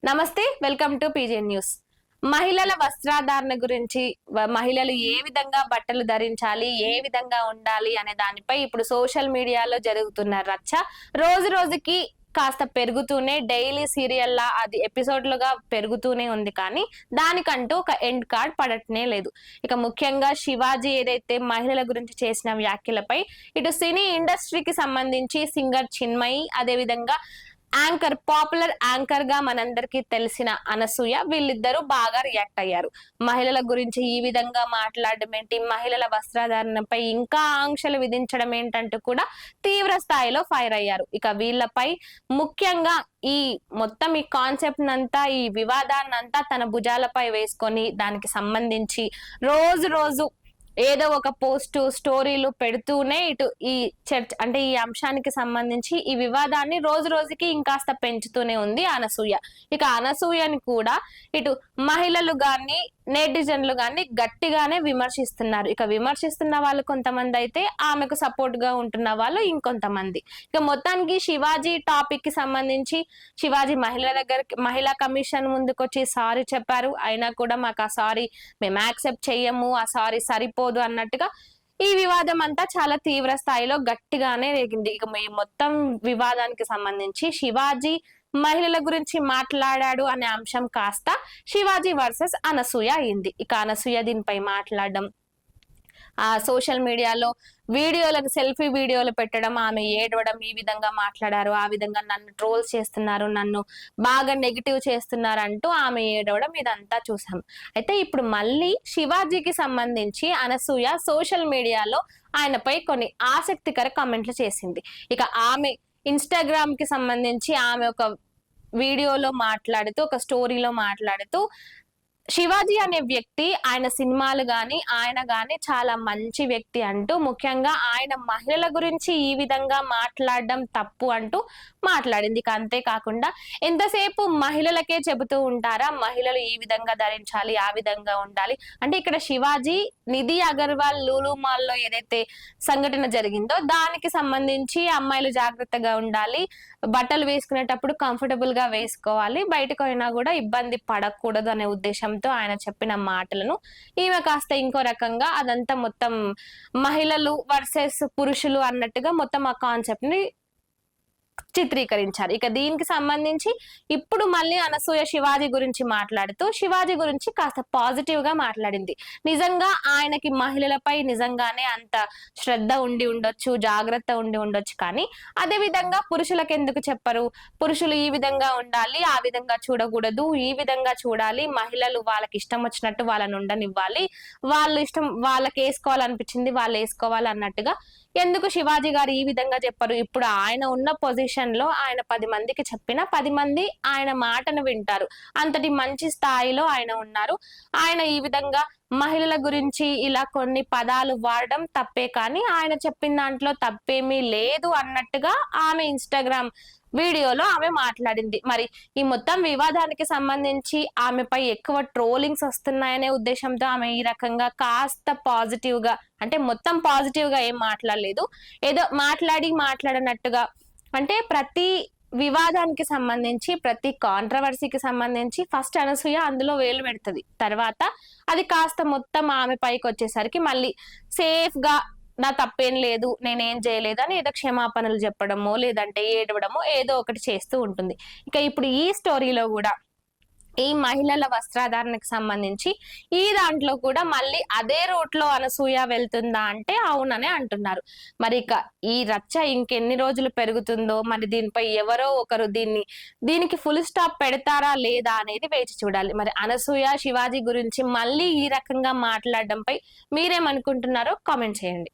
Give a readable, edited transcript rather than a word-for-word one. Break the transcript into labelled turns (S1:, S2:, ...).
S1: నమస్తే, welcome to PJ news. మహిళల వస్త్రధారణ గురించి, మహిళలు ఏ విధంగా బట్టలు ధరించాలి, ఏ విధంగా ఉండాలి అనే దానిపై ఇప్పుడు సోషల్ మీడియాలో జరుగుతున్న రచ్చ రోజు రోజుకి కాస్త పెరుగుతూనే, డైలీ సీరియల్లా అది ఎపిసోడ్లుగా పెరుగుతూనే ఉంది. కానీ దానికంటూ ఒక ఎండ్ కార్డ్ పడటనే లేదు. ఇక ముఖ్యంగా శివాజీ ఏదైతే మహిళల గురించి చేసిన వ్యాఖ్యలపై ఇటు సినీ ఇండస్ట్రీకి సంబంధించి సింగర్ చిన్మయి, అదే విధంగా పాపులర్ యాంకర్ గా మనందరికీ తెలిసిన అనసూయ, వీళ్ళిద్దరూ బాగా రియాక్ట్ అయ్యారు. మహిళల గురించి ఈ విధంగా మాట్లాడడం ఏంటి, మహిళల వస్త్రధారణపై ఇంకా ఆంక్షలు విధించడం ఏంటంటూ కూడా తీవ్ర స్థాయిలో ఫైర్ అయ్యారు. ఇక వీళ్ళపై ముఖ్యంగా ఈ మొత్తం ఈ కాన్సెప్ట్ నంతా, ఈ వివాదాన్నంతా తన భుజాలపై వేసుకొని దానికి సంబంధించి రోజు రోజు ఏదో ఒక పోస్ట్ స్టోరీలు పెడుతూనే ఇటు ఈ చర్చ్ అంటే ఈ అంశానికి సంబంధించి ఈ వివాదాన్ని రోజు రోజుకి ఇంకాస్త పెంచుతూనే ఉంది అనసూయ. ఇక అనసూయని కూడా ఇటు మహిళలు గాని నెటిజన్లు గాని గట్టిగానే విమర్శిస్తున్నారు. ఇక విమర్శిస్తున్న వాళ్ళు కొంతమంది అయితే, ఆమెకు సపోర్ట్ గా ఉంటున్న వాళ్ళు ఇంకొంతమంది. ఇక మొత్తానికి శివాజీ టాపిక్ కి సంబంధించి శివాజీ మహిళా కమిషన్ ముందుకొచ్చి సారీ చెప్పారు. అయినా కూడా మాకు ఆ సారీ మేము యాక్సెప్ట్ చెయ్యము, ఆ సారీ సరిపోదు అన్నట్టుగా ఈ వివాదం అంతా చాలా తీవ్ర స్థాయిలో గట్టిగానే రేగింది. ఇక మొత్తం వివాదానికి సంబంధించి శివాజీ మహిళల గురించి మాట్లాడాడు అనే అంశం కాస్త శివాజీ వర్సెస్ అనసూయ అయింది. ఇక అనసూయ దీనిపై మాట్లాడడం, ఆ సోషల్ మీడియాలో వీడియోలకు సెల్ఫీ వీడియోలు పెట్టడం, ఆమె ఏడవడం, ఈ విధంగా మాట్లాడారు, ఆ విధంగా నన్ను ట్రోల్స్ చేస్తున్నారు, నన్ను బాగా నెగిటివ్ చేస్తున్నారు అంటూ ఆమె ఏడవడం, ఇదంతా చూసాం. అయితే ఇప్పుడు మళ్ళీ శివాజీకి సంబంధించి అనసూయ సోషల్ మీడియాలో ఆయనపై కొన్ని ఆసక్తికర కామెంట్లు చేసింది. ఇక ఆమె ఇన్స్టాగ్రామ్ కి సంబంధించి ఆమె ఒక వీడియోలో మాట్లాడుతూ, ఒక స్టోరీలో మాట్లాడుతూ, శివాజీ అనే వ్యక్తి, ఆయన సినిమాలు గాని ఆయన గాని చాలా మంచి వ్యక్తి అంటూ, ముఖ్యంగా ఆయన మహిళల గురించి ఈ విధంగా మాట్లాడడం తప్పు అంటూ మాట్లాడింది. అంతేకాకుండా ఎంతసేపు మహిళలకే చెబుతూ ఉంటారా, మహిళలు ఈ విధంగా ధరించాలి, ఆ విధంగా ఉండాలి అంటే, ఇక్కడ శివాజీ నిధి అగర్వాల్ లూలు మాల్ లో ఏదైతే సంఘటన జరిగిందో దానికి సంబంధించి అమ్మాయిలు జాగ్రత్తగా ఉండాలి, బట్టలు వేసుకునేటప్పుడు కంఫర్టబుల్ గా వేసుకోవాలి, బయటకు అయినా కూడా ఇబ్బంది పడకూడదు అనే ఉద్దేశంతో ఆయన చెప్పిన మాటలను ఈమె కాస్త ఇంకో రకంగా అదంతా మొత్తం మహిళలు వర్సెస్ పురుషులు అన్నట్టుగా మొత్తం ఆ కాన్సెప్ట్ ని చిత్రీకరించారు. ఇక దీనికి సంబంధించి ఇప్పుడు మళ్ళీ అనసూయ శివాజీ గురించి మాట్లాడుతూ, శివాజీ గురించి కాస్త పాజిటివ్ గా మాట్లాడింది. నిజంగా ఆయనకి మహిళలపై నిజంగానే అంత శ్రద్ధ ఉండి ఉండొచ్చు, జాగ్రత్త ఉండి ఉండొచ్చు, కానీ అదే విధంగా పురుషులకు ఎందుకు చెప్పరు, పురుషులు ఈ విధంగా ఉండాలి, ఆ విధంగా చూడకూడదు, ఈ విధంగా చూడాలి, మహిళలు వాళ్ళకి ఇష్టం వచ్చినట్టు వాళ్ళని ఉండనివ్వాలి, వాళ్ళు ఇష్టం వాళ్ళకి వేసుకోవాలనిపించింది వాళ్ళు వేసుకోవాలి అన్నట్టుగా ఎందుకు శివాజీ గారు ఈ విధంగా చెప్పరు. ఇప్పుడు ఆయన ఉన్న పొజిషన్ లో ఆయన 10 మందికి చెప్పినా 10 మంది ఆయన మాటను వింటారు. అంతటి మంచి స్థాయిలో ఆయన ఉన్నారు. ఆయన ఈ విధంగా మహిళల గురించి ఇలా కొన్ని పదాలు వాడడం తప్పే, కానీ ఆయన చెప్పిన దాంట్లో తప్పేమీ లేదు అన్నట్టుగా ఆమె ఇన్స్టాగ్రామ్ వీడియోలో ఆమె మాట్లాడింది. మరి ఈ మొత్తం వివాదానికి సంబంధించి ఆమెపై ఎక్కువ ట్రోలింగ్స్ వస్తున్నాయనే ఉద్దేశంతో ఆమె ఈ రకంగా కాస్త పాజిటివ్ గా, అంటే మొత్తం పాజిటివ్ గా ఏం మాట్లాడలేదు, ఏదో మాట్లాడనట్టుగా, అంటే ప్రతి వివాదానికి సంబంధించి, ప్రతి కాంట్రవర్సీకి సంబంధించి ఫస్ట్ అనసూయ అందులో వేలు పెడుతుంది, తర్వాత అది కాస్త మొత్తం ఆమె పైకి వచ్చేసరికి మళ్ళీ సేఫ్ గా నా తప్పేం లేదు, నేనేం చేయలేదు అని ఏదో క్షమాపణలు చెప్పడమో లేదంటే ఏడవడమో ఏదో ఒకటి చేస్తూ ఉంటుంది. ఇక ఇప్పుడు ఈ స్టోరీలో కూడా ఈ మహిళల వస్త్రధారణకు సంబంధించి ఈ దాంట్లో కూడా మళ్ళీ అదే రూట్ లో అనసూయ వెళ్తుందా అంటే అవుననే అంటున్నారు. మరి ఇక ఈ రచ్చ ఇంకెన్ని రోజులు పెరుగుతుందో, మరి దీనిపై ఎవరో ఒకరు దీనికి ఫుల్ స్టాప్ పెడతారా లేదా అనేది వేచి చూడాలి. మరి అనసూయ శివాజీ గురించి మళ్ళీ ఈ రకంగా మాట్లాడడంపై మీరేమనుకుంటున్నారో కామెంట్ చేయండి.